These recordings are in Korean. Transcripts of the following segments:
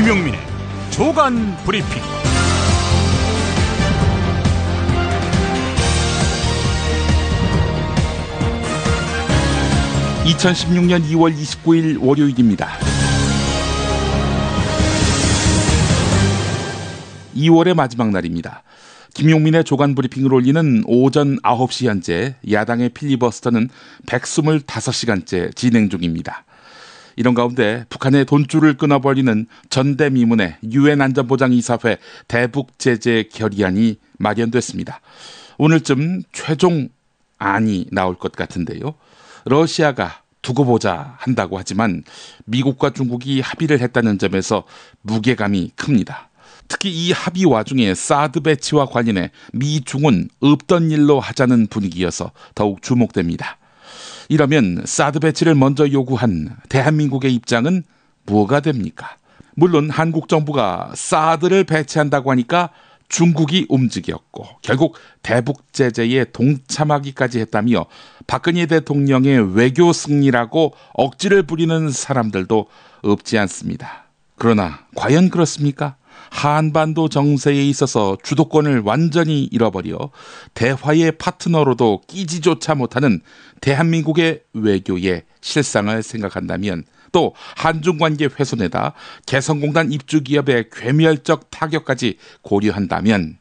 김용민의 조간 브리핑. 2016년 2월 29일 월요일입니다. 2월의 마지막 날입니다. 김용민의 조간 브리핑을 올리는 오전 9시 현재 야당의 필리버스터는 125시간째 진행 중입니다. 이런 가운데 북한의 돈줄을 끊어버리는 전대미문의 유엔 안전보장이사회 대북 제재 결의안이 마련됐습니다. 오늘쯤 최종 안이 나올 것 같은데요. 러시아가 두고 보자 한다고 하지만 미국과 중국이 합의를 했다는 점에서 무게감이 큽니다. 특히 이 합의 와중에 사드 배치와 관련해 미중은 없던 일로 하자는 분위기여서 더욱 주목됩니다. 이러면 사드 배치를 먼저 요구한 대한민국의 입장은 뭐가 됩니까? 물론 한국 정부가 사드를 배치한다고 하니까 중국이 움직였고 결국 대북 제재에 동참하기까지 했다며 박근혜 대통령의 외교 승리라고 억지를 부리는 사람들도 없지 않습니다. 그러나 과연 그렇습니까? 한반도 정세에 있어서 주도권을 완전히 잃어버려 대화의 파트너로도 끼지조차 못하는 대한민국의 외교의 실상을 생각한다면, 또 한중관계 훼손에다 개성공단 입주기업의 괴멸적 타격까지 고려한다면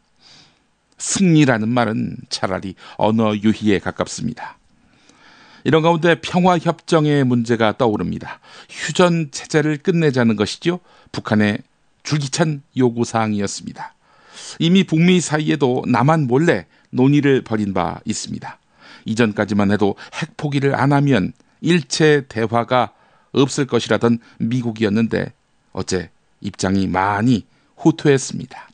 승리라는 말은 차라리 언어 유희에 가깝습니다. 이런 가운데 평화협정의 문제가 떠오릅니다. 휴전체제를 끝내자는 것이죠. 북한의 줄기찬 요구사항이었습니다. 이미 북미 사이에도 남한 몰래 논의를 벌인 바 있습니다. 이전까지만 해도 핵 포기를 안 하면 일체 대화가 없을 것이라던 미국이었는데 어제 입장이 많이 후퇴했습니다.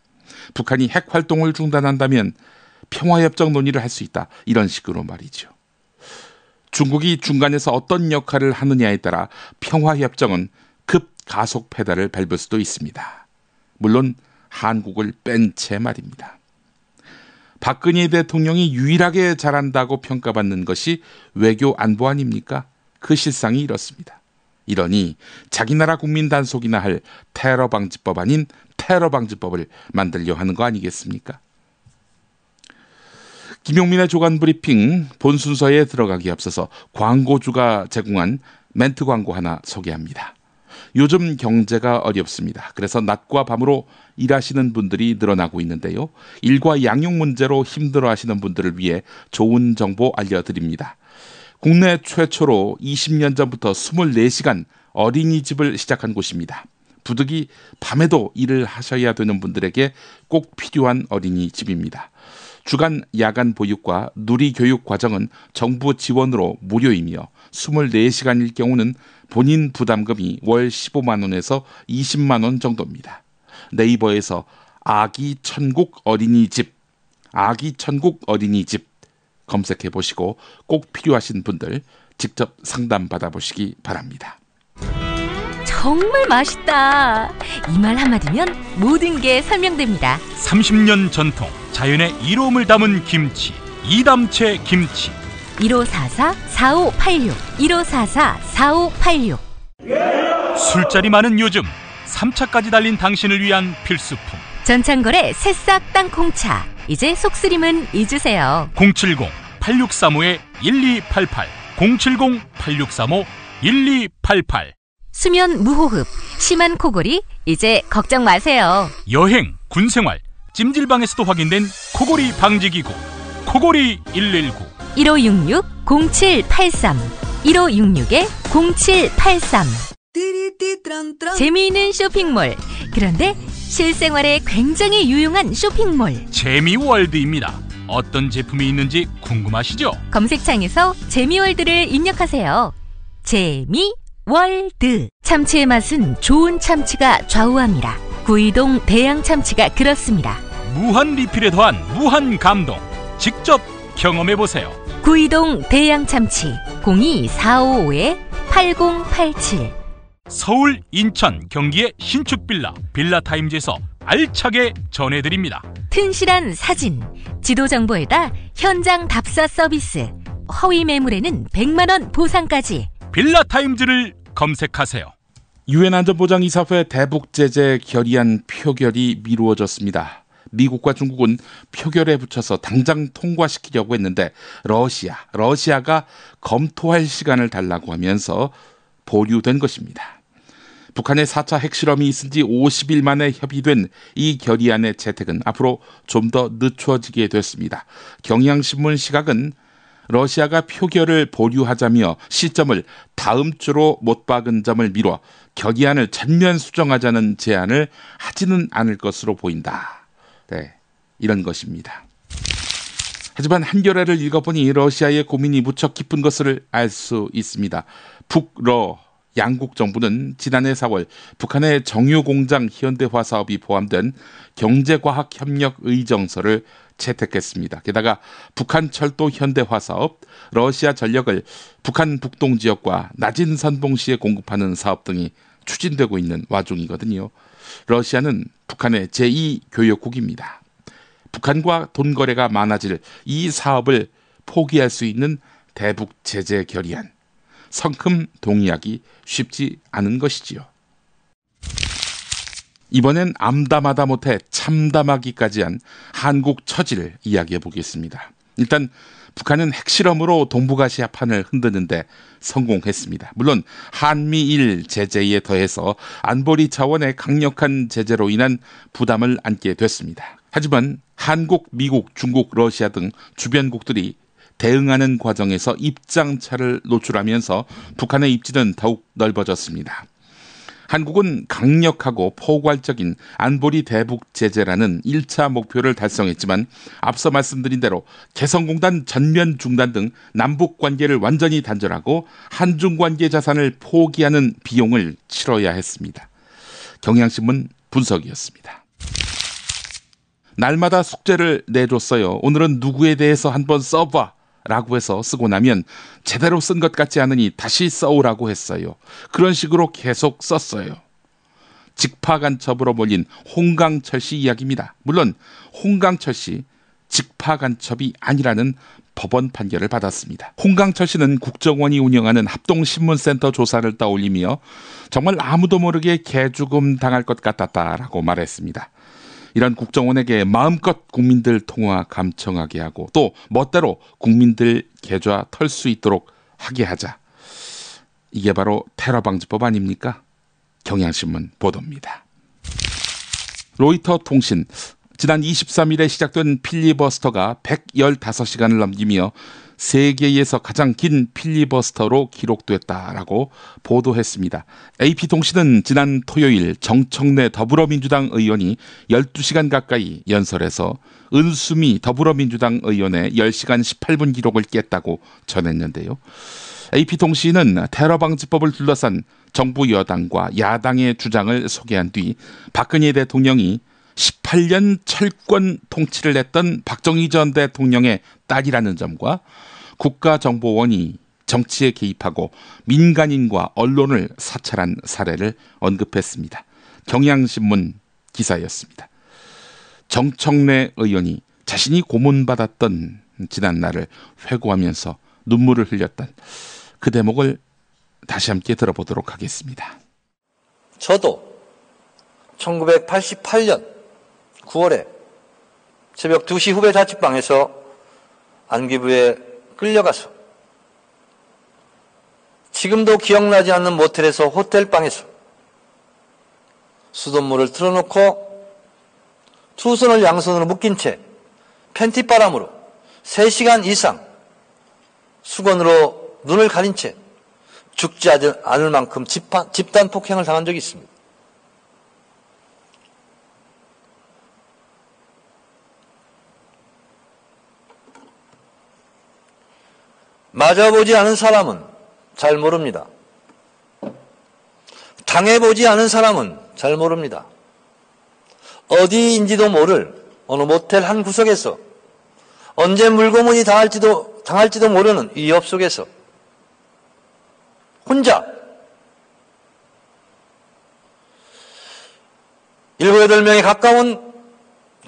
북한이 핵 활동을 중단한다면 평화협정 논의를 할 수 있다, 이런 식으로 말이죠. 중국이 중간에서 어떤 역할을 하느냐에 따라 평화협정은 급 가속 페달을 밟을 수도 있습니다. 물론 한국을 뺀 채 말입니다. 박근혜 대통령이 유일하게 잘한다고 평가받는 것이 외교 안보 아닙니까? 그 실상이 이렇습니다. 이러니 자기 나라 국민 단속이나 할 테러 방지법 아닌 테러 방지법을 만들려 하는 거 아니겠습니까? 김용민의 조간 브리핑 본 순서에 들어가기 앞서서 광고주가 제공한 멘트 광고 하나 소개합니다. 요즘 경제가 어렵습니다. 그래서 낮과 밤으로 일하시는 분들이 늘어나고 있는데요. 일과 양육 문제로 힘들어하시는 분들을 위해 좋은 정보 알려드립니다. 국내 최초로 20년 전부터 24시간 어린이집을 시작한 곳입니다. 부득이 밤에도 일을 하셔야 되는 분들에게 꼭 필요한 어린이집입니다. 주간 야간 보육과 누리 교육 과정은 정부 지원으로 무료이며 24시간일 경우는 본인 부담금이 월 15만 원에서 20만 원 정도입니다. 네이버에서 아기 천국 어린이집 검색해 보시고 꼭 필요하신 분들 직접 상담 받아보시기 바랍니다. 정말 맛있다. 이 말 한마디면 모든 게 설명됩니다. 30년 전통 자연의 이로움을 담은 김치, 이담채 김치. 1544-4586 1544-4586. 술자리 많은 요즘 3차까지 달린 당신을 위한 필수품 전창걸의 새싹 땅콩차. 이제 속쓰림은 잊으세요. 070-8635-1288 070-8635-1288. 수면 무호흡, 심한 코골이 이제 걱정 마세요. 여행, 군생활, 찜질방에서도 확인된 코골이 방지기구 코골이 119 1566-0783 1566-0783. 재미있는 쇼핑몰. 그런데 실생활에 굉장히 유용한 쇼핑몰. 재미월드입니다. 어떤 제품이 있는지 궁금하시죠? 검색창에서 재미월드를 입력하세요. 재미월드. 참치의 맛은 좋은 참치가 좌우합니다. 구이동 대양 참치가 그렇습니다. 무한 리필에 더한 무한 감동. 직접 경험해보세요. 구이동 대양 참치 02-455-8087. 서울, 인천, 경기의 신축 빌라타임즈에서 알차게 전해드립니다. 튼실한 사진, 지도 정보에다 현장 답사 서비스, 허위 매물에는 100만 원 보상까지. 빌라타임즈를 검색하세요. 유엔 안전보장이사회 대북 제재 결의안 표결이 미루어졌습니다. 미국과 중국은 표결에 붙여서 당장 통과시키려고 했는데 러시아가 검토할 시간을 달라고 하면서 보류된 것입니다. 북한의 4차 핵실험이 있은 지 50일 만에 협의된 이 결의안의 채택은 앞으로 좀 더 늦춰지게 됐습니다. 경향신문 시각은 러시아가 표결을 보류하자며 시점을 다음 주로 못 박은 점을 미뤄 결의안을 전면 수정하자는 제안을 하지는 않을 것으로 보인다. 네, 이런 것입니다. 하지만 한겨레를 읽어보니 러시아의 고민이 무척 깊은 것을 알 수 있습니다. 북러 양국 정부는 지난해 4월 북한의 정유공장 현대화 사업이 포함된 경제과학협력 의정서를 채택했습니다. 게다가 북한 철도 현대화 사업, 러시아 전력을 북한 북동 지역과 낮은 선봉시에 공급하는 사업 등이 추진되고 있는 와중이거든요. 러시아는 북한의 제2교역국입니다. 북한과 돈 거래가 많아질 이 사업을 포기할 수 있는 대북 제재 결의안. 성큼 동의하기 쉽지 않은 것이지요. 이번엔 암담하다 못해 참담하기까지 한 한국 처지를 이야기해 보겠습니다. 일단 북한은 핵실험으로 동북아시아판을 흔드는데 성공했습니다. 물론 한미일 제재에 더해서 안보리 차원의 강력한 제재로 인한 부담을 안게 됐습니다. 하지만 한국, 미국, 중국, 러시아 등 주변국들이 대응하는 과정에서 입장차를 노출하면서 북한의 입지는 더욱 넓어졌습니다. 한국은 강력하고 포괄적인 안보리 대북 제재라는 1차 목표를 달성했지만 앞서 말씀드린 대로 개성공단 전면 중단 등 남북 관계를 완전히 단절하고 한중 관계 자산을 포기하는 비용을 치러야 했습니다. 경향신문 분석이었습니다. 날마다 숙제를 내줬어요. 오늘은 누구에 대해서 한번 써봐 라고 해서 쓰고 나면 제대로 쓴 것 같지 않으니 다시 써오라고 했어요. 그런 식으로 계속 썼어요. 직파간첩으로 몰린 홍강철 씨 이야기입니다. 물론 홍강철 씨 직파간첩이 아니라는 법원 판결을 받았습니다. 홍강철 씨는 국정원이 운영하는 합동신문센터 조사를 떠올리며 정말 아무도 모르게 개죽음 당할 것 같았다라고 말했습니다. 이런 국정원에게 마음껏 국민들 통화 감청하게 하고 또 멋대로 국민들 계좌 털 수 있도록 하게 하자. 이게 바로 테러방지법 아닙니까? 경향신문 보도입니다. 로이터 통신 지난 23일에 시작된 필리버스터가 115시간을 넘기며 세계에서 가장 긴 필리버스터로 기록됐다라고 보도했습니다. AP통신은 지난 토요일 정청래 더불어민주당 의원이 12시간 가까이 연설해서 은수미 더불어민주당 의원의 10시간 18분 기록을 깼다고 전했는데요. AP통신은 테러방지법을 둘러싼 정부 여당과 야당의 주장을 소개한 뒤 박근혜 대통령이 18년 철권 통치를 했던 박정희 전 대통령의 딸이라는 점과 국가정보원이 정치에 개입하고 민간인과 언론을 사찰한 사례를 언급했습니다. 경향신문 기사였습니다. 정청래 의원이 자신이 고문받았던 지난날을 회고하면서 눈물을 흘렸던 그 대목을 다시 함께 들어보도록 하겠습니다. 저도 1988년 9월에 새벽 2시 후배 자취방에서 안기부에 끌려가서 지금도 기억나지 않는 모텔에서 호텔방에서 수돗물을 틀어놓고 두 손을 양손으로 묶인 채 팬티바람으로 3시간 이상 수건으로 눈을 가린 채 죽지 않을 만큼 집단 폭행을 당한 적이 있습니다. 맞아보지 않은 사람은 잘 모릅니다. 당해보지 않은 사람은 잘 모릅니다. 어디인지도 모를 어느 모텔 한 구석에서 언제 물고문이 당할지도 모르는 이 엽 속에서 혼자 7, 8명에 가까운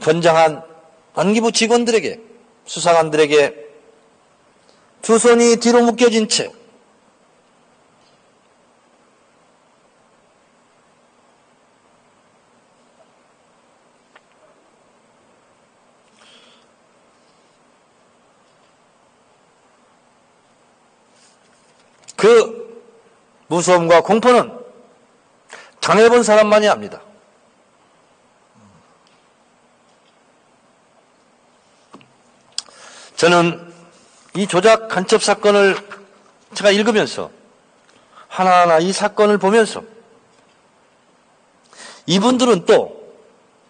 건장한 안기부 직원들에게 수사관들에게 두 손이 뒤로 묶여진 채 그 무서움과 공포는 당해본 사람만이 압니다. 저는 이 조작 간첩 사건을 제가 읽으면서 하나하나 이 사건을 보면서 이분들은 또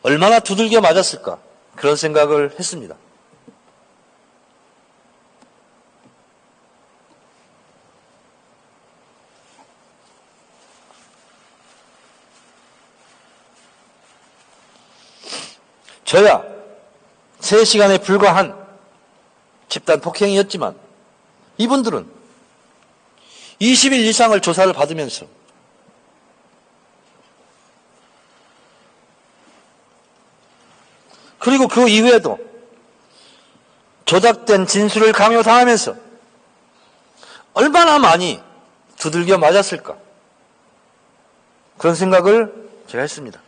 얼마나 두들겨 맞았을까 그런 생각을 했습니다. 저야 3시간에 불과한 집단 폭행이었지만 이분들은 20일 이상을 조사를 받으면서 그리고 그 이후에도 조작된 진술을 강요당하면서 얼마나 많이 두들겨 맞았을까 그런 생각을 제가 했습니다.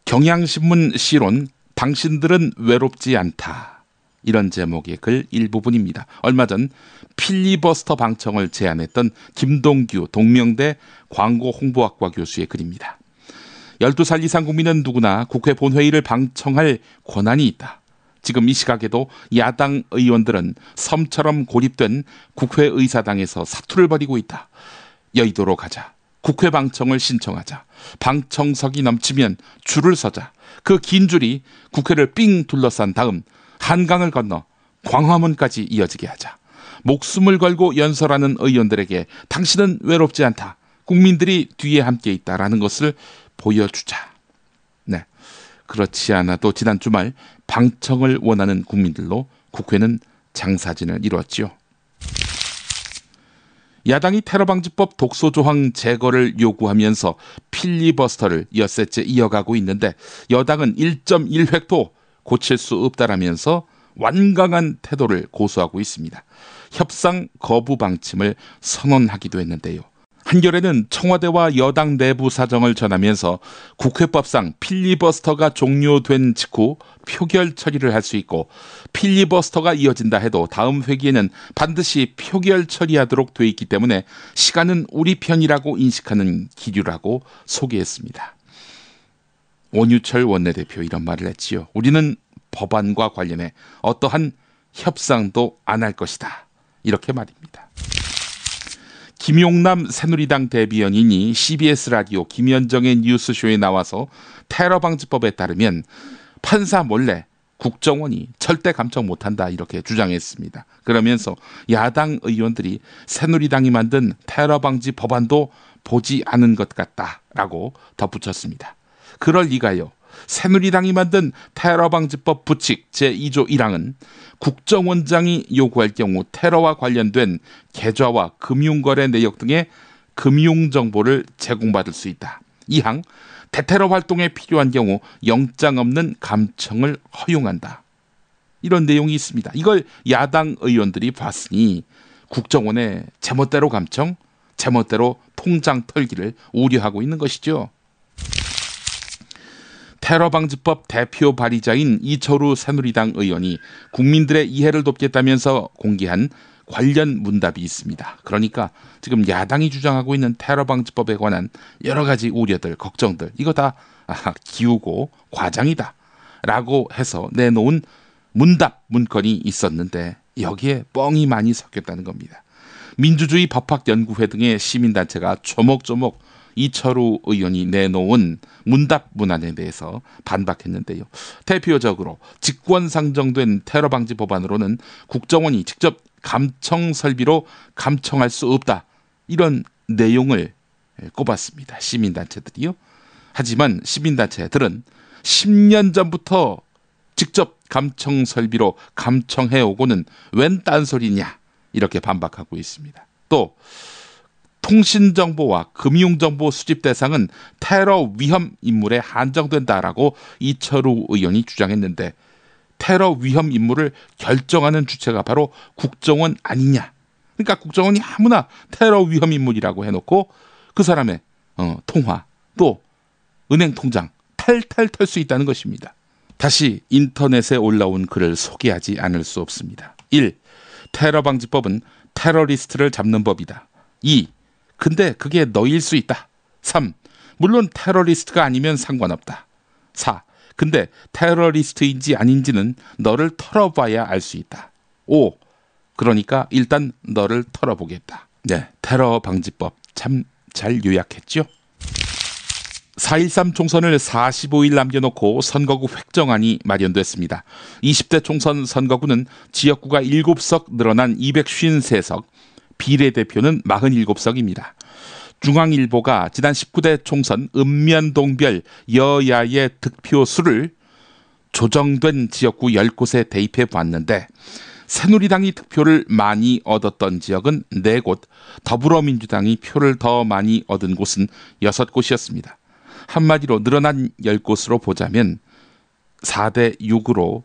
경향신문 시론 당신들은 외롭지 않다. 이런 제목의 글 일부분입니다. 얼마 전 필리버스터 방청을 제안했던 김동규 동명대 광고홍보학과 교수의 글입니다. 12살 이상 국민은 누구나 국회 본회의를 방청할 권한이 있다. 지금 이 시각에도 야당 의원들은 섬처럼 고립된 국회의사당에서 사투를 벌이고 있다. 여의도로 가자. 국회 방청을 신청하자. 방청석이 넘치면 줄을 서자. 그 긴 줄이 국회를 삥 둘러싼 다음 한강을 건너 광화문까지 이어지게 하자. 목숨을 걸고 연설하는 의원들에게 당신은 외롭지 않다. 국민들이 뒤에 함께 있다라는 것을 보여주자. 네, 그렇지 않아도 지난 주말 방청을 원하는 국민들로 국회는 장사진을 이루었지요. 야당이 테러방지법 독소조항 제거를 요구하면서 필리버스터를 엿새째 이어가고 있는데 여당은 1.1획도 고칠 수 없다라면서 완강한 태도를 고수하고 있습니다. 협상 거부 방침을 선언하기도 했는데요. 한겨레는 청와대와 여당 내부 사정을 전하면서 국회법상 필리버스터가 종료된 직후 표결 처리를 할 수 있고 필리버스터가 이어진다 해도 다음 회기에는 반드시 표결 처리하도록 돼 있기 때문에 시간은 우리 편이라고 인식하는 기류라고 소개했습니다. 원유철 원내대표 이런 말을 했지요. 우리는 법안과 관련해 어떠한 협상도 안 할 것이다. 이렇게 말입니다. 김용남 새누리당 대변인이 CBS 라디오 김현정의 뉴스쇼에 나와서 테러방지법에 따르면 판사 몰래 국정원이 절대 감청 못한다 이렇게 주장했습니다. 그러면서 야당 의원들이 새누리당이 만든 테러방지 법안도 보지 않은 것 같다라고 덧붙였습니다. 그럴 리가요. 새누리당이 만든 테러방지법 부칙 제2조 1항은 국정원장이 요구할 경우 테러와 관련된 계좌와 금융거래 내역 등의 금융정보를 제공받을 수 있다. 2항 대테러 활동에 필요한 경우 영장 없는 감청을 허용한다. 이런 내용이 있습니다. 이걸 야당 의원들이 봤으니 국정원의 제멋대로 감청, 제멋대로 통장 털기를 우려하고 있는 것이죠. 테러방지법 대표 발의자인 이철우 새누리당 의원이 국민들의 이해를 돕겠다면서 공개한 관련 문답이 있습니다. 그러니까 지금 야당이 주장하고 있는 테러방지법에 관한 여러 가지 우려들, 걱정들 이거 다 기우고 과장이다 라고 해서 내놓은 문답 문건이 있었는데 여기에 뻥이 많이 섞였다는 겁니다. 민주주의 법학연구회 등의 시민단체가 조목조목 이철우 의원이 내놓은 문답 문안에 대해서 반박했는데요. 대표적으로 직권 상정된 테러방지 법안으로는 국정원이 직접 감청 설비로 감청할 수 없다. 이런 내용을 꼽았습니다. 시민단체들이요. 하지만 시민단체들은 10년 전부터 직접 감청 설비로 감청해오고는 웬 딴소리냐 이렇게 반박하고 있습니다. 또 통신정보와 금융정보 수집 대상은 테러 위험 인물에 한정된다라고 이철우 의원이 주장했는데 테러 위험 인물을 결정하는 주체가 바로 국정원 아니냐. 그러니까 국정원이 아무나 테러 위험 인물이라고 해놓고 그 사람의 통화 또 은행 통장 탈탈 털 수 있다는 것입니다. 다시 인터넷에 올라온 글을 소개하지 않을 수 없습니다. 1. 테러방지법은 테러리스트를 잡는 법이다. 2. 근데 그게 너일 수 있다. 3. 물론 테러리스트가 아니면 상관없다. 4. 근데 테러리스트인지 아닌지는 너를 털어봐야 알 수 있다. 5. 그러니까 일단 너를 털어보겠다. 네, 테러 방지법 참 잘 요약했죠? 4.13 총선을 45일 남겨놓고 선거구 획정안이 마련됐습니다. 20대 총선 선거구는 지역구가 7석 늘어난 253석, 비례대표는 47석입니다. 중앙일보가 지난 19대 총선 읍면동별 여야의 득표수를 조정된 지역구 10곳에 대입해 봤는데 새누리당이 득표를 많이 얻었던 지역은 4곳, 더불어민주당이 표를 더 많이 얻은 곳은 6곳이었습니다. 한마디로 늘어난 10곳으로 보자면 4대 6으로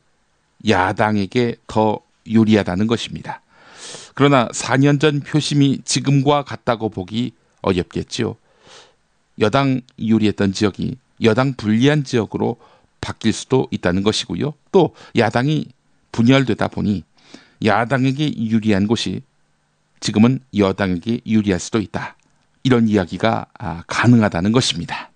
야당에게 더 유리하다는 것입니다. 그러나 4년 전 표심이 지금과 같다고 보기 어렵겠죠. 여당 유리했던 지역이 여당 불리한 지역으로 바뀔 수도 있다는 것이고요. 또 야당이 분열되다 보니 야당에게 유리한 곳이 지금은 여당에게 유리할 수도 있다. 이런 이야기가 가능하다는 것입니다.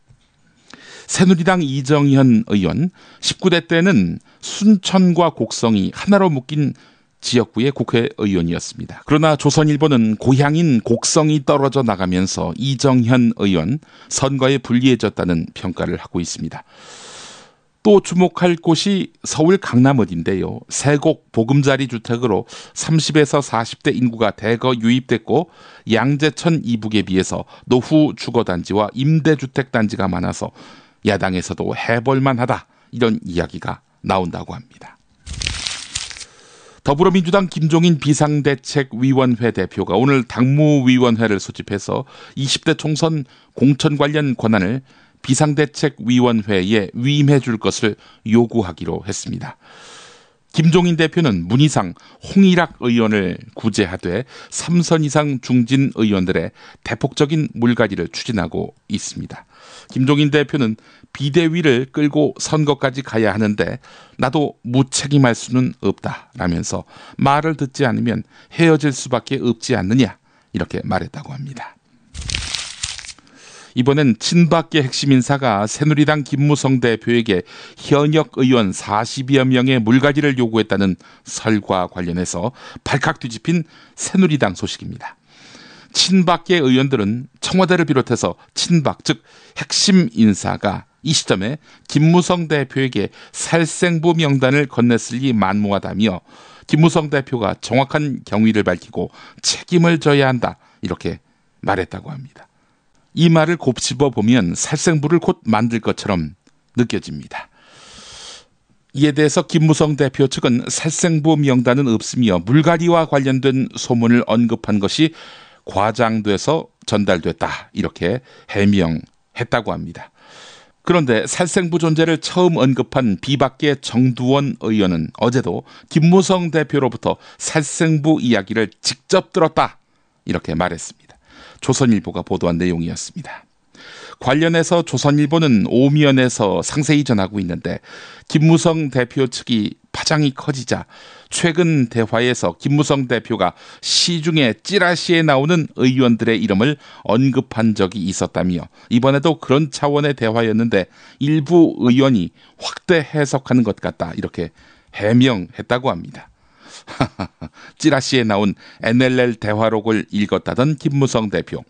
새누리당 이정현 의원 19대 때는 순천과 곡성이 하나로 묶인 지역구의 국회의원이었습니다. 그러나 조선일보는 고향인 곡성이 떨어져 나가면서 이정현 의원 선거에 불리해졌다는 평가를 하고 있습니다. 또 주목할 곳이 서울 강남어딘데요. 세곡 보금자리 주택으로 30에서 40대 인구가 대거 유입됐고 양재천 이북에 비해서 노후 주거단지와 임대주택단지가 많아서 야당에서도 해볼만하다 이런 이야기가 나온다고 합니다. 더불어민주당 김종인 비상대책위원회 대표가 오늘 당무위원회를 소집해서 20대 총선 공천 관련 권한을 비상대책위원회에 위임해 줄 것을 요구하기로 했습니다. 김종인 대표는 문희상, 홍일학 의원을 구제하되 3선 이상 중진 의원들의 대폭적인 물갈이를 추진하고 있습니다. 김종인 대표는 비대위를 끌고 선거까지 가야 하는데 나도 무책임할 수는 없다라면서 말을 듣지 않으면 헤어질 수밖에 없지 않느냐 이렇게 말했다고 합니다. 이번엔 친박계 핵심 인사가 새누리당 김무성 대표에게 현역 의원 40여 명의 물갈이를 요구했다는 설과 관련해서 발칵 뒤집힌 새누리당 소식입니다. 친박계 의원들은 청와대를 비롯해서 친박, 즉 핵심 인사가 이 시점에 김무성 대표에게 살생부 명단을 건넸을리 만무하다며 김무성 대표가 정확한 경위를 밝히고 책임을 져야 한다 이렇게 말했다고 합니다. 이 말을 곱씹어 보면 살생부를 곧 만들 것처럼 느껴집니다. 이에 대해서 김무성 대표 측은 살생부 명단은 없으며 물갈이와 관련된 소문을 언급한 것이 과장돼서 전달됐다 이렇게 해명했다고 합니다. 그런데 살생부 존재를 처음 언급한 비박계 정두원 의원은 어제도 김무성 대표로부터 살생부 이야기를 직접 들었다 이렇게 말했습니다. 조선일보가 보도한 내용이었습니다. 관련해서 조선일보는 오면에서 상세히 전하고 있는데 김무성 대표 측이 파장이 커지자 최근 대화에서 김무성 대표가 시중에 찌라시에 나오는 의원들의 이름을 언급한 적이 있었다며 이번에도 그런 차원의 대화였는데 일부 의원이 확대 해석하는 것 같다 이렇게 해명했다고 합니다. 찌라시에 나온 NLL 대화록을 읽었다던 김무성 대표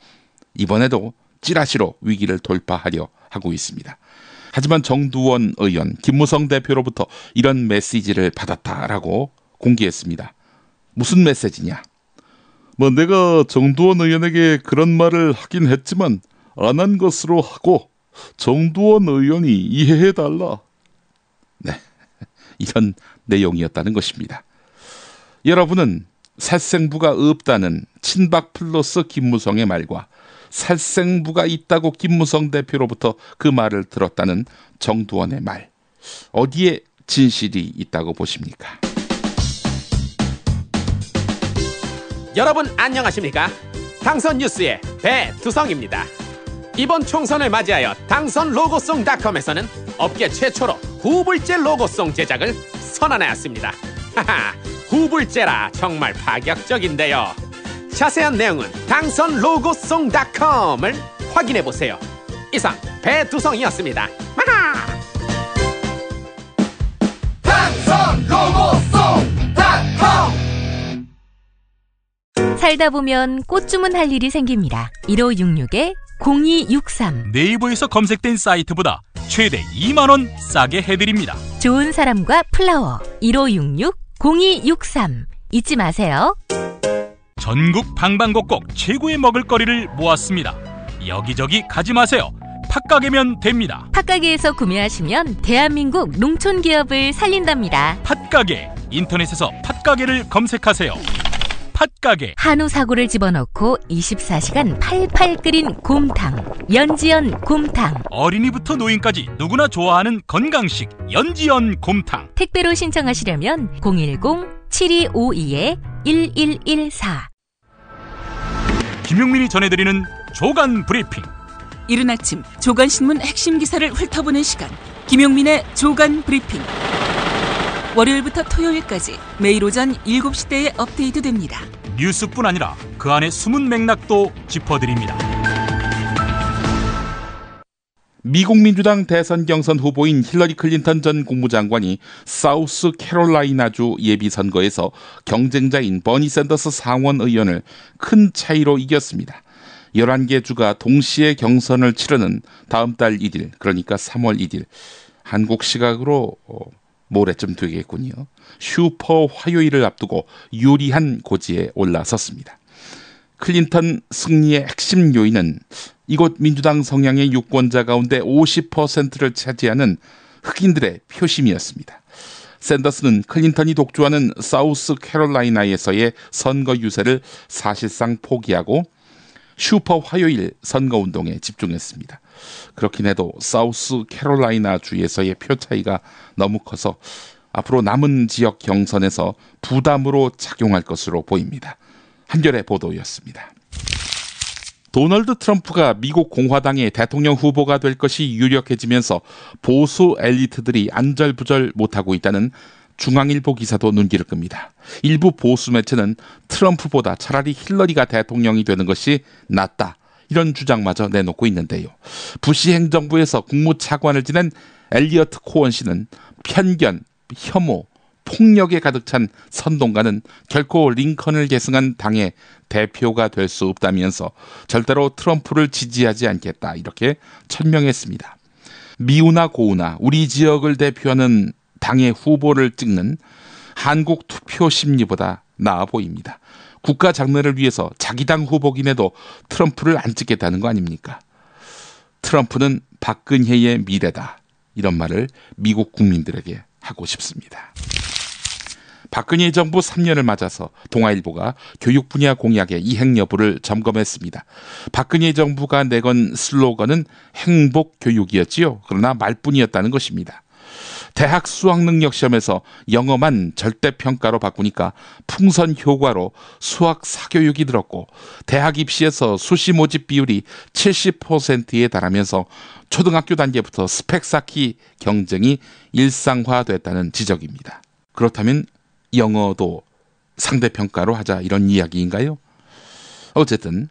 이번에도 찌라시로 위기를 돌파하려 하고 있습니다. 하지만 정두원 의원, 김무성 대표로부터 이런 메시지를 받았다라고 공개했습니다. 무슨 메시지냐? 내가 정두원 의원에게 그런 말을 하긴 했지만 안 한 것으로 하고 정두원 의원이 이해해달라. 네, 이런 내용이었다는 것입니다. 여러분은 살생부가 없다는 친박 플러스 김무성의 말과 살생부가 있다고 김무성 대표로부터 그 말을 들었다는 정두원의 말, 어디에 진실이 있다고 보십니까? 여러분 안녕하십니까? 당선 뉴스의 배두성입니다. 이번 총선을 맞이하여 당선로고송닷컴에서는 업계 최초로 후불제 로고송 제작을 선언하였습니다. 하하, 후불제라 정말 파격적인데요. 자세한 내용은 당선로고송닷컴을 확인해보세요. 이상 배두성이었습니다. 살다 보면 꽃 주문할 일이 생깁니다. 1566-0263 네이버에서 검색된 사이트보다 최대 2만 원 싸게 해드립니다. 좋은 사람과 플라워 1566-0263 잊지 마세요. 전국 방방곡곡 최고의 먹을거리를 모았습니다. 여기저기 가지 마세요. 팥가게면 됩니다. 팥가게에서 구매하시면 대한민국 농촌 기업을 살린답니다. 팥가게, 인터넷에서 팥가게를 검색하세요. 팥가게. 한우 사고를 집어넣고 24시간 팔팔 끓인 곰탕, 연지연 곰탕. 어린이부터 노인까지 누구나 좋아하는 건강식 연지연 곰탕. 택배로 신청하시려면 010-7252-1114. 김용민이 전해드리는 조간 브리핑. 이른 아침 조간신문 핵심 기사를 훑어보는 시간, 김용민의 조간 브리핑. 월요일부터 토요일까지 매일 오전 7시대에 업데이트됩니다. 뉴스뿐 아니라 그 안에 숨은 맥락도 짚어드립니다. 미국 민주당 대선 경선 후보인 힐러리 클린턴 전 국무장관이 사우스 캐롤라이나주 예비선거에서 경쟁자인 버니 샌더스 상원 의원을 큰 차이로 이겼습니다. 11개 주가 동시에 경선을 치르는 다음 달 1일, 그러니까 3월 1일, 한국 시각으로 모레쯤 되겠군요. 슈퍼 화요일을 앞두고 유리한 고지에 올라섰습니다. 클린턴 승리의 핵심 요인은 이곳 민주당 성향의 유권자 가운데 50%를 차지하는 흑인들의 표심이었습니다. 샌더스는 클린턴이 독주하는 사우스 캐롤라이나에서의 선거 유세를 사실상 포기하고 슈퍼 화요일 선거운동에 집중했습니다. 그렇긴 해도 사우스 캐롤라이나 주에서의 표 차이가 너무 커서 앞으로 남은 지역 경선에서 부담으로 작용할 것으로 보입니다. 한겨레 보도였습니다. 도널드 트럼프가 미국 공화당의 대통령 후보가 될 것이 유력해지면서 보수 엘리트들이 안절부절 못하고 있다는 중앙일보 기사도 눈길을 끕니다. 일부 보수 매체는 트럼프보다 차라리 힐러리가 대통령이 되는 것이 낫다, 이런 주장마저 내놓고 있는데요. 부시 행정부에서 국무차관을 지낸 엘리어트 코언 씨는 편견, 혐오, 폭력에 가득 찬 선동가는 결코 링컨을 계승한 당의 대표가 될 수 없다면서 절대로 트럼프를 지지하지 않겠다, 이렇게 천명했습니다. 미우나 고우나 우리 지역을 대표하는 당의 후보를 찍는 한국 투표 심리보다 나아 보입니다. 국가 장래를 위해서 자기 당 후보긴 해도 트럼프를 안 찍겠다는 거 아닙니까? 트럼프는 박근혜의 미래다, 이런 말을 미국 국민들에게 하고 싶습니다. 박근혜 정부 3년을 맞아서 동아일보가 교육 분야 공약의 이행 여부를 점검했습니다. 박근혜 정부가 내건 슬로건은 행복교육이었지요. 그러나 말뿐이었다는 것입니다. 대학 수학능력시험에서 영어만 절대평가로 바꾸니까 풍선 효과로 수학 사교육이 들었고, 대학 입시에서 수시 모집 비율이 70%에 달하면서 초등학교 단계부터 스펙 쌓기 경쟁이 일상화됐다는 지적입니다. 그렇다면 영어도 상대평가로 하자, 이런 이야기인가요? 어쨌든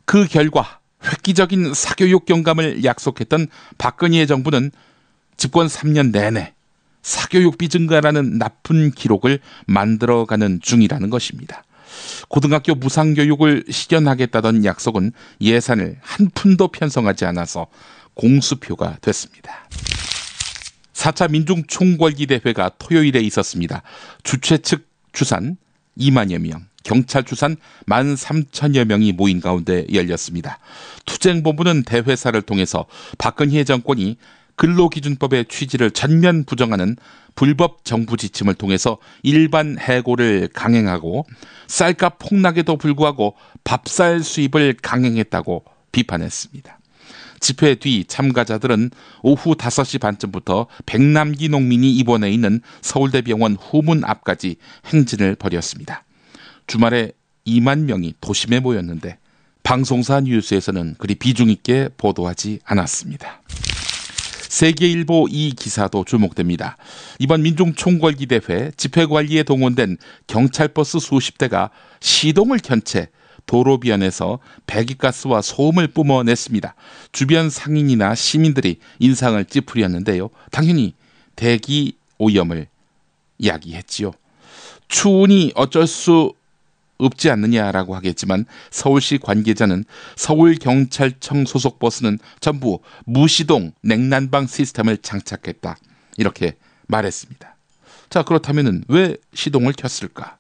그 결과 획기적인 사교육 경감을 약속했던 박근혜 정부는 집권 3년 내내 사교육비 증가라는 나쁜 기록을 만들어가는 중이라는 것입니다. 고등학교 무상교육을 실현하겠다던 약속은 예산을 한 푼도 편성하지 않아서 공수표가 됐습니다. 4차 민중총궐기 대회가 토요일에 있었습니다. 주최 측 주산 2만여 명, 경찰 주산 13,000여 명이 모인 가운데 열렸습니다. 투쟁본부는 대회사를 통해서 박근혜 정권이 근로기준법의 취지를 전면 부정하는 불법 정부 지침을 통해서 일반 해고를 강행하고 쌀값 폭락에도 불구하고 밥쌀 수입을 강행했다고 비판했습니다. 집회 뒤 참가자들은 오후 5시 반쯤부터 백남기 농민이 입원해 있는 서울대병원 후문 앞까지 행진을 벌였습니다. 주말에 2만 명이 도심에 모였는데 방송사 뉴스에서는 그리 비중 있게 보도하지 않았습니다. 세계일보 이 기사도 주목됩니다. 이번 민중총궐기 대회 집회관리에 동원된 경찰버스 수십 대가 시동을 켠 채 도로변에서 배기가스와 소음을 뿜어냈습니다. 주변 상인이나 시민들이 인상을 찌푸렸는데요. 당연히 대기 오염을 이야기했지요. 추운이 어쩔 수 없지 않느냐라고 하겠지만 서울시 관계자는 서울경찰청 소속 버스는 전부 무시동 냉난방 시스템을 장착했다. 이렇게 말했습니다. 자, 그렇다면 왜 시동을 켰을까?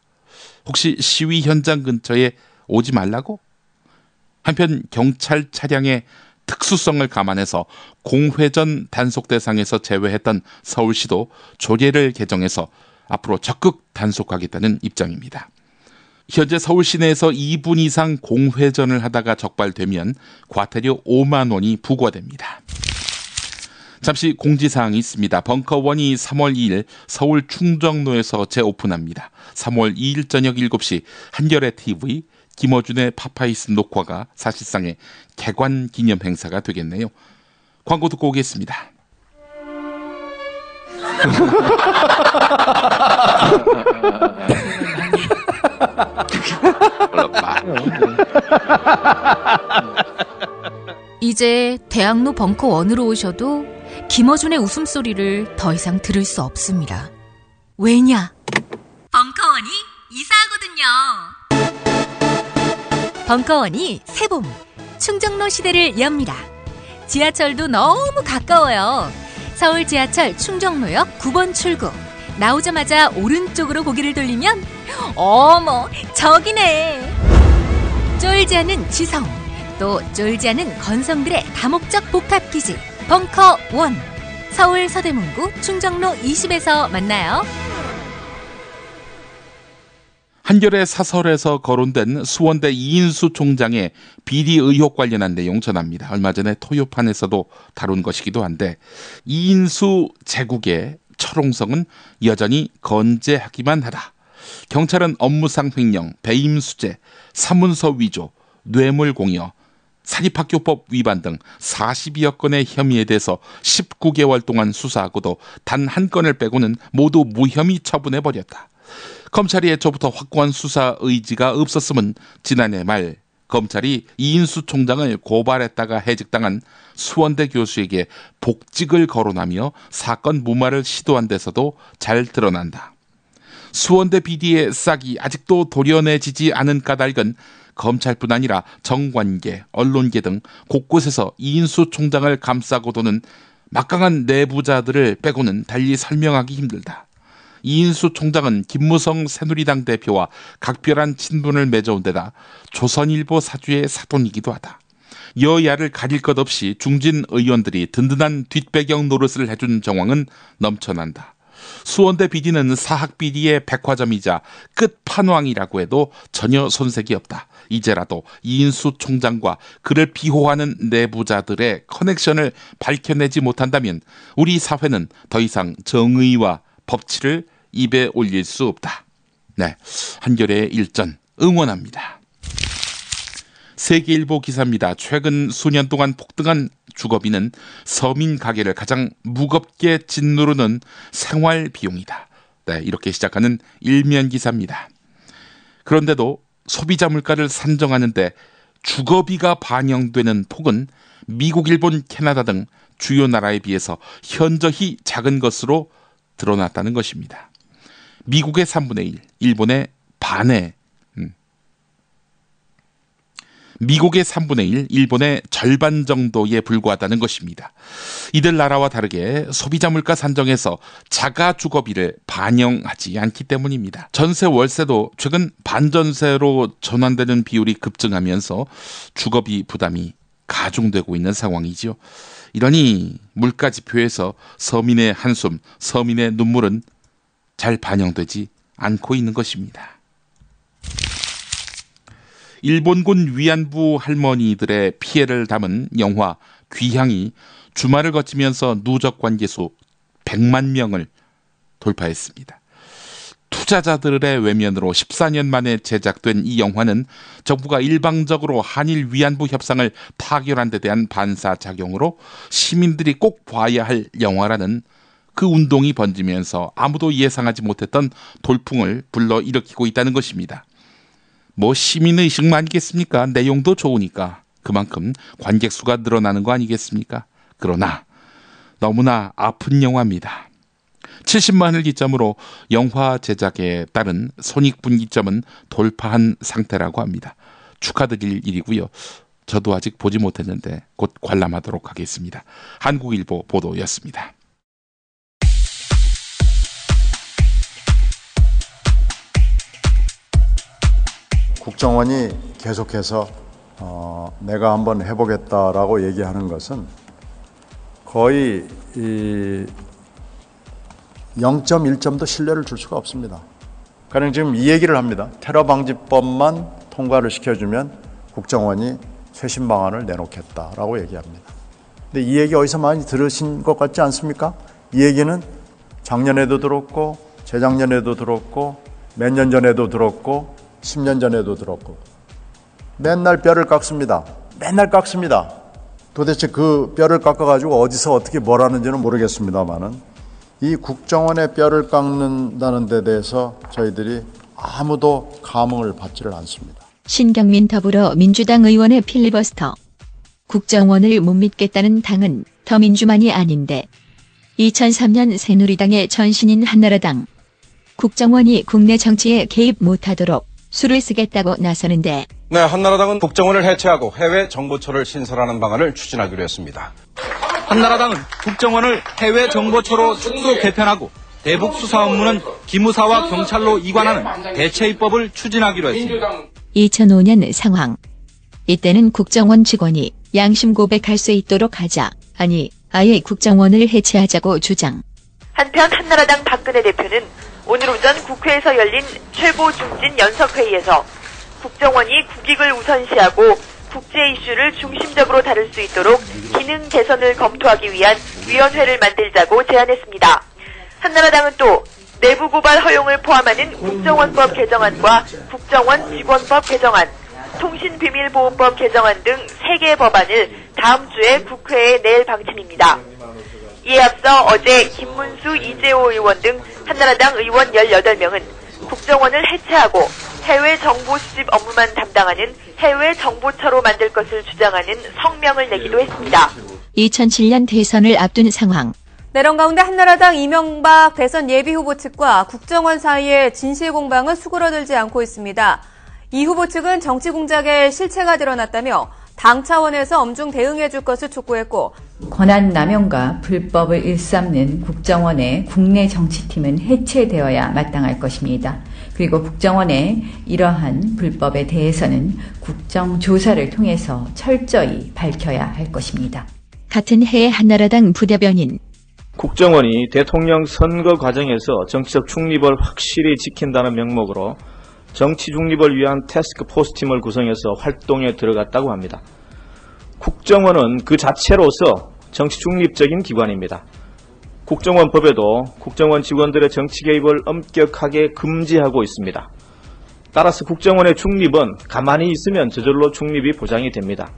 혹시 시위 현장 근처에 오지 말라고? 한편 경찰 차량의 특수성을 감안해서 공회전 단속 대상에서 제외했던 서울시도 조례를 개정해서 앞으로 적극 단속하겠다는 입장입니다. 현재 서울 시내에서 2분 이상 공회전을 하다가 적발되면 과태료 5만 원이 부과됩니다. 잠시 공지사항이 있습니다. 벙커원이 3월 2일 서울 충정로에서 재오픈합니다. 3월 2일 저녁 7시 한겨레 TV 김어준의 파파이스 녹화가 사실상의 개관 기념 행사가 되겠네요. 광고 듣고 오겠습니다. 이제 대학로 벙커원으로 오셔도 김어준의 웃음소리를 더 이상 들을 수 없습니다. 왜냐? 벙커원이 이사하거든요. 벙커원이 새봄 충정로 시대를 엽니다. 지하철도 너무 가까워요. 서울 지하철 충정로역 9번 출구. 나오자마자 오른쪽으로 고개를 돌리면 어머, 저기네. 쫄지 않는 지성, 또 쫄지 않는 건성들의 다목적 복합기지 벙커원. 서울 서대문구 충정로 20에서 만나요. 한겨레 사설에서 거론된 수원대 이인수 총장의 비리 의혹 관련한 내용 전합니다. 얼마 전에 토요판에서도 다룬 것이기도 한데, 이인수 제국의 철옹성은 여전히 건재하기만 하다. 경찰은 업무상 횡령, 배임수재, 사문서 위조, 뇌물공여, 사립학교법 위반 등 40여 건의 혐의에 대해서 19개월 동안 수사하고도 단 한 건을 빼고는 모두 무혐의 처분해버렸다. 검찰이 애초부터 확고한 수사 의지가 없었으면 지난해 말 검찰이 이인수 총장을 고발했다가 해직당한 수원대 교수에게 복직을 거론하며 사건 무마를 시도한 데서도 잘 드러난다. 수원대 비리의 싹이 아직도 도려내지지 않은 까닭은 검찰뿐 아니라 정관계, 언론계 등 곳곳에서 이인수 총장을 감싸고 도는 막강한 내부자들을 빼고는 달리 설명하기 힘들다. 이인수 총장은 김무성 새누리당 대표와 각별한 친분을 맺어온 데다 조선일보 사주의 사돈이기도 하다. 여야를 가릴 것 없이 중진 의원들이 든든한 뒷배경 노릇을 해준 정황은 넘쳐난다. 수원대 비리는 사학 비리의 백화점이자 끝판왕이라고 해도 전혀 손색이 없다. 이제라도 이인수 총장과 그를 비호하는 내부자들의 커넥션을 밝혀내지 못한다면 우리 사회는 더 이상 정의와 법치를 입에 올릴 수 없다. 네, 한겨레의 일전 응원합니다. 세계일보 기사입니다. 최근 수년 동안 폭등한 주거비는 서민 가계를 가장 무겁게 짓누르는 생활 비용이다. 네, 이렇게 시작하는 일면 기사입니다. 그런데도 소비자 물가를 산정하는데 주거비가 반영되는 폭은 미국, 일본, 캐나다 등 주요 나라에 비해서 현저히 작은 것으로 드러났다는 것입니다. 미국의 3분의 1, 일본의 반의 미국의 3분의 1, 일본의 절반 정도에 불과하다는 것입니다. 이들 나라와 다르게 소비자 물가 산정에서 자가 주거비를 반영하지 않기 때문입니다. 전세 월세도 최근 반전세로 전환되는 비율이 급증하면서 주거비 부담이 가중되고 있는 상황이죠. 이러니 물가 지표에서 서민의 한숨, 서민의 눈물은 잘 반영되지 않고 있는 것입니다. 일본군 위안부 할머니들의 피해를 담은 영화 귀향이 주말을 거치면서 누적 관계수 100만 명을 돌파했습니다. 투자자들의 외면으로 14년 만에 제작된 이 영화는 정부가 일방적으로 한일 위안부 협상을 타결한 데 대한 반사작용으로 시민들이 꼭 봐야 할 영화라는 그 운동이 번지면서 아무도 예상하지 못했던 돌풍을 불러일으키고 있다는 것입니다. 뭐 시민의식만이겠습니까? 내용도 좋으니까 그만큼 관객 수가 늘어나는 거 아니겠습니까? 그러나 너무나 아픈 영화입니다. 70만을 기점으로 영화 제작에 따른 손익분기점은 돌파한 상태라고 합니다. 축하드릴 일이고요. 저도 아직 보지 못했는데 곧 관람하도록 하겠습니다. 한국일보 보도였습니다. 국정원이 계속해서 내가 한번 해보겠다라고 얘기하는 것은 거의 0.1점도 신뢰를 줄 수가 없습니다. 가령 지금 이 얘기를 합니다. 테러 방지법만 통과를 시켜주면 국정원이 쇄신 방안을 내놓겠다라고 얘기합니다. 근데 이 얘기 어디서 많이 들으신 것 같지 않습니까? 이 얘기는 작년에도 들었고 재작년에도 들었고 몇 년 전에도 들었고 10년 전에도 들었고 맨날 뼈를 깎습니다. 맨날 깎습니다. 도대체 그 뼈를 깎아가지고 어디서 어떻게 뭘 하는지는 모르겠습니다만은 이 국정원의 뼈를 깎는다는 데 대해서 저희들이 아무도 감흥을 받지를 않습니다. 신경민 더불어민주당 의원의 필리버스터. 국정원을 못 믿겠다는 당은 더민주만이 아닌데. 2003년 새누리당의 전신인 한나라당. 국정원이 국내 정치에 개입 못하도록 수를 쓰겠다고 나서는데. 네, 한나라당은 국정원을 해체하고 해외 정보처를 신설하는 방안을 추진하기로 했습니다. 한나라당은 국정원을 해외 정보처로 축소 개편하고 대북 수사 업무는 기무사와 경찰로 이관하는 대체 입법을 추진하기로 했습니다. 2005년 상황. 이때는 국정원 직원이 양심 고백할 수 있도록 하자. 아니, 아예 국정원을 해체하자고 주장. 한편 한나라당 박근혜 대표는 오늘 오전 국회에서 열린 최고 중진 연석회의에서 국정원이 국익을 우선시하고 국제 이슈를 중심적으로 다룰 수 있도록 기능 개선을 검토하기 위한 위원회를 만들자고 제안했습니다. 한나라당은 또 내부 고발 허용을 포함하는 국정원법 개정안과 국정원 직원법 개정안, 통신비밀보호법 개정안 등 3개의 법안을 다음 주에 국회에 낼 방침입니다. 이에 앞서 어제 김문수, 이재호 의원 등 한나라당 의원 18명은 국정원을 해체하고 해외 정보 수집 업무만 담당하는 해외 정보처로 만들 것을 주장하는 성명을 내기도 했습니다. 2007년 대선을 앞둔 상황. 내런 가운데 한나라당 이명박 대선 예비후보 측과 국정원 사이의 진실 공방은 수그러들지 않고 있습니다. 이 후보 측은 정치 공작에 실체가 드러났다며 당 차원에서 엄중 대응해 줄 것을 촉구했고, 권한 남용과 불법을 일삼는 국정원의 국내 정치팀은 해체되어야 마땅할 것입니다. 그리고 국정원의 이러한 불법에 대해서는 국정조사를 통해서 철저히 밝혀야 할 것입니다. 같은 해에 한나라당 부대변인. 국정원이 대통령 선거 과정에서 정치적 중립을 확실히 지킨다는 명목으로 정치 중립을 위한 태스크포스 팀을 구성해서 활동에 들어갔다고 합니다. 국정원은 그 자체로서 정치 중립적인 기관입니다. 국정원법에도 국정원 직원들의 정치 개입을 엄격하게 금지하고 있습니다. 따라서 국정원의 중립은 가만히 있으면 저절로 중립이 보장이 됩니다.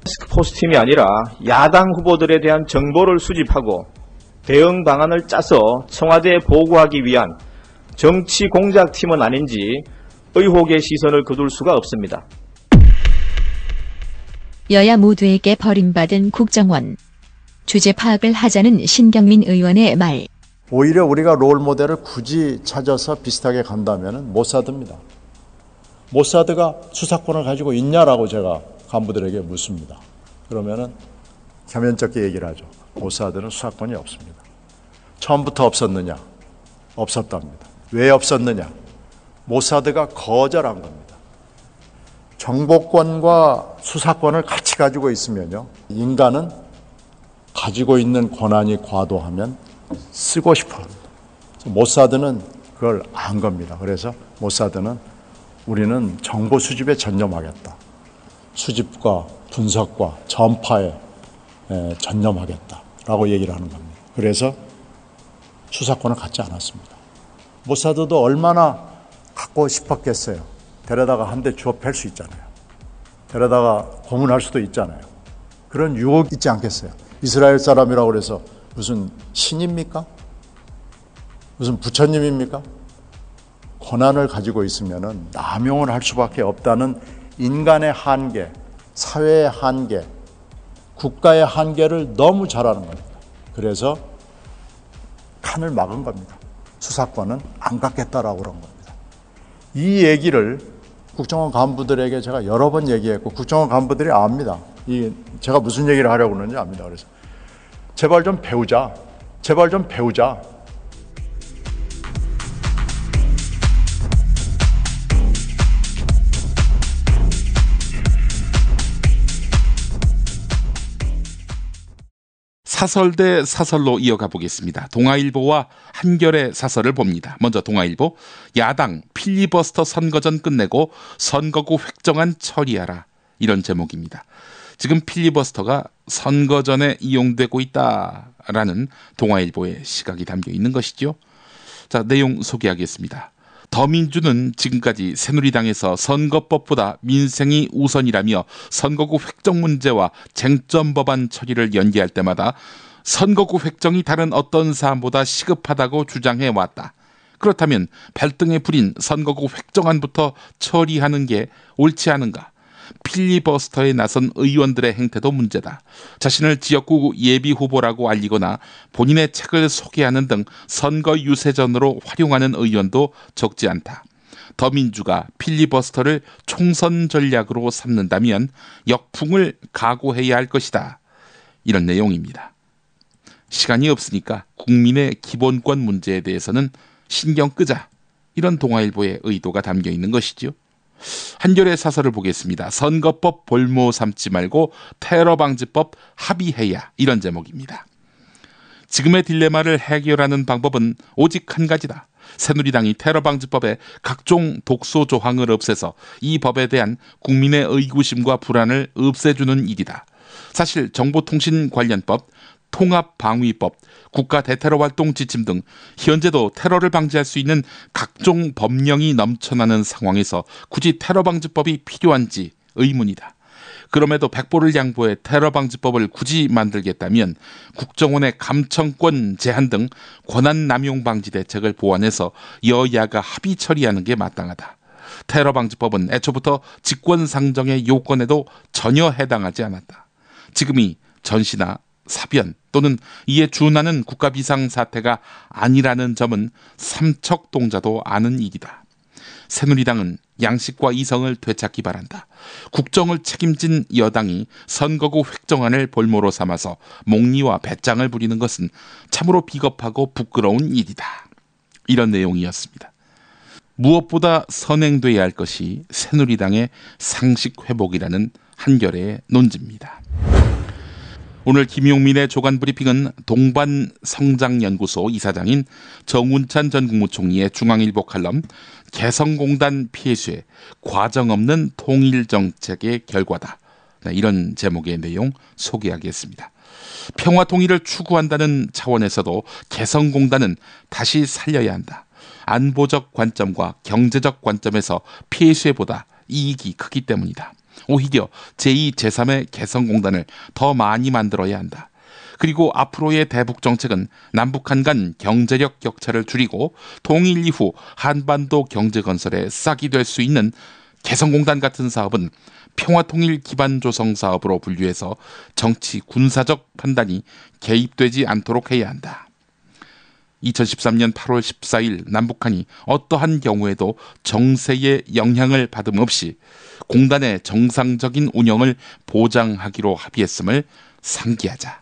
태스크포스 팀이 아니라 야당 후보들에 대한 정보를 수집하고 대응 방안을 짜서 청와대에 보고하기 위한 정치 공작팀은 아닌지 의혹의 시선을 거둘 수가 없습니다. 여야 모두에게 버림받은 국정원. 주제 파악을 하자는 신경민 의원의 말. 오히려 우리가 롤 모델을 굳이 찾아서 비슷하게 간다면 모사드입니다. 모사드가 수사권을 가지고 있냐라고 제가 간부들에게 묻습니다. 그러면은 겸연쩍게 얘기를 하죠. 모사드는 수사권이 없습니다. 처음부터 없었느냐? 없었답니다. 왜 없었느냐? 모사드가 거절한 겁니다. 정보권과 수사권을 같이 가지고 있으면요, 인간은 가지고 있는 권한이 과도하면 쓰고 싶어 합니다. 모사드는 그걸 안 겁니다. 그래서 모사드는 우리는 정보 수집에 전념하겠다. 수집과 분석과 전파에 전념하겠다라고 얘기를 하는 겁니다. 그래서 수사권을 갖지 않았습니다. 모사드도 얼마나 갖고 싶었겠어요. 데려다가 한 대 주워 팰 수 있잖아요. 데려다가 고문할 수도 있잖아요. 그런 유혹 있지 않겠어요. 이스라엘 사람이라고 그래서 무슨 신입니까? 무슨 부처님입니까? 권한을 가지고 있으면 남용을 할 수밖에 없다는 인간의 한계, 사회의 한계, 국가의 한계를 너무 잘 아는 겁니다. 그래서 칸을 막은 겁니다. 수사권은 안 갖겠다라고 그런 겁니다. 이 얘기를 국정원 간부들에게 제가 여러 번 얘기했고 국정원 간부들이 압니다. 제가 무슨 얘기를 하려고 그러는지 압니다. 그래서 제발 좀 배우자. 제발 좀 배우자. 사설 대 사설로 이어가 보겠습니다. 동아일보와 한겨레 사설을 봅니다. 먼저 동아일보, 야당 필리버스터 선거전 끝내고 선거구 획정안 처리하라. 이런 제목입니다. 지금 필리버스터가 선거전에 이용되고 있다라는 동아일보의 시각이 담겨 있는 것이죠. 자, 내용 소개하겠습니다. 더민주는 지금까지 새누리당에서 선거법보다 민생이 우선이라며 선거구 획정 문제와 쟁점 법안 처리를 연기할 때마다 선거구 획정이 다른 어떤 사안보다 시급하다고 주장해왔다. 그렇다면 발등에 불인 선거구 획정안부터 처리하는 게 옳지 않은가? 필리버스터에 나선 의원들의 행태도 문제다. 자신을 지역구 예비후보라고 알리거나 본인의 책을 소개하는 등 선거 유세전으로 활용하는 의원도 적지 않다. 더민주가 필리버스터를 총선 전략으로 삼는다면 역풍을 각오해야 할 것이다. 이런 내용입니다. 시간이 없으니까 국민의 기본권 문제에 대해서는 신경 끄자. 이런 동아일보의 의도가 담겨 있는 것이죠. 한겨레 사설을 보겠습니다. 선거법 볼모 삼지 말고 테러방지법 합의해야. 이런 제목입니다. 지금의 딜레마를 해결하는 방법은 오직 한 가지다. 새누리당이 테러방지법에 각종 독소 조항을 없애서 이 법에 대한 국민의 의구심과 불안을 없애주는 일이다. 사실 정보통신관련법, 통합방위법, 국가대테러활동 지침 등 현재도 테러를 방지할 수 있는 각종 법령이 넘쳐나는 상황에서 굳이 테러방지법이 필요한지 의문이다. 그럼에도 백보를 양보해 테러방지법을 굳이 만들겠다면 국정원의 감청권 제한 등 권한남용 방지 대책을 보완해서 여야가 합의 처리하는 게 마땅하다. 테러방지법은 애초부터 직권상정의 요건에도 전혀 해당하지 않았다. 지금이 전시나 사변 또는 이에 준하는 국가 비상사태가 아니라는 점은 삼척동자도 아는 일이다. 새누리당은 양식과 이성을 되찾기 바란다. 국정을 책임진 여당이 선거구 획정안을 볼모로 삼아서 목리와 배짱을 부리는 것은 참으로 비겁하고 부끄러운 일이다. 이런 내용이었습니다. 무엇보다 선행돼야 할 것이 새누리당의 상식 회복이라는 한겨레의 논지입니다. 오늘 김용민의 조간 브리핑은 동반성장연구소 이사장인 정운찬 전 국무총리의 중앙일보 칼럼 개성공단 피해수의 과정 없는 통일정책의 결과다. 이런 제목의 내용 소개하겠습니다. 평화통일을 추구한다는 차원에서도 개성공단은 다시 살려야 한다. 안보적 관점과 경제적 관점에서 피해수에보다 이익이 크기 때문이다. 오히려 제2, 제3의 개성공단을 더 많이 만들어야 한다. 그리고 앞으로의 대북 정책은 남북한 간 경제력 격차를 줄이고 통일 이후 한반도 경제 건설에 싹이 될 수 있는 개성공단 같은 사업은 평화통일 기반 조성 사업으로 분류해서 정치 군사적 판단이 개입되지 않도록 해야 한다. 2013년 8월 14일 남북한이 어떠한 경우에도 정세의 영향을 받음 없이 공단의 정상적인 운영을 보장하기로 합의했음을 상기하자.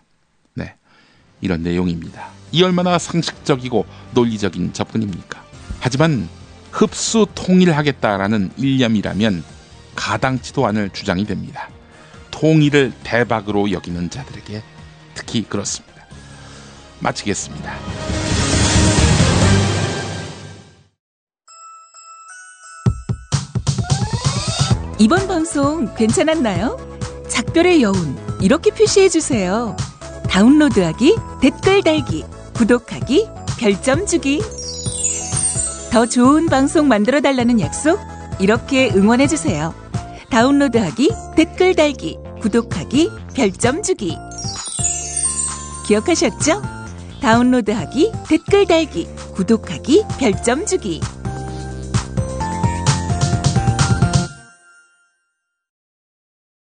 네, 이런 내용입니다. 이 얼마나 상식적이고 논리적인 접근입니까? 하지만 흡수 통일하겠다라는 일념이라면 가당치도 않을 주장이 됩니다. 통일을 대박으로 여기는 자들에게 특히 그렇습니다. 마치겠습니다. 이번 방송 괜찮았나요? 작별의 여운 이렇게 표시해주세요. 다운로드하기, 댓글 달기, 구독하기, 별점 주기. 더 좋은 방송 만들어달라는 약속? 이렇게 응원해주세요. 다운로드하기, 댓글 달기, 구독하기, 별점 주기. 기억하셨죠? 다운로드하기, 댓글 달기, 구독하기, 별점 주기.